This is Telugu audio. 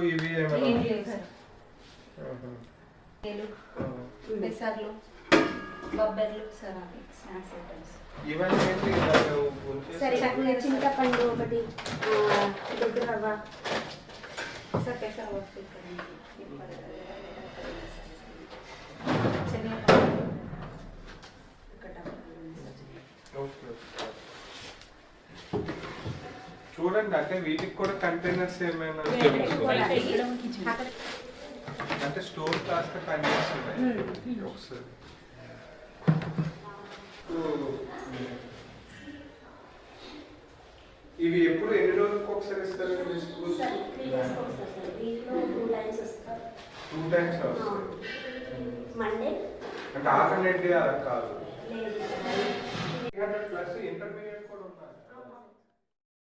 ఇవి బెసర్లు బొబ్బర్లు స్నాక్స్ ఐటమ్స్ ఇవన్నీ సరే చింతపండు ఒకటి దొడ్డు రవ్వ సార్ పెసర చూడండి అంటే వీటికి కూడా కంటైనర్స్ ఏమైనా అంటే స్టోర్ కాస్త కంటైనర్స్ ఉన్నాయి ఒకసారి ఇవి ఎప్పుడు ఎన్ని రోజులకు ఒకసారి ఇస్తారు టూ టైమ్స్ మండే అంటే ఆల్టర్నేట్ డే అలా కాదు 300 ప్లస్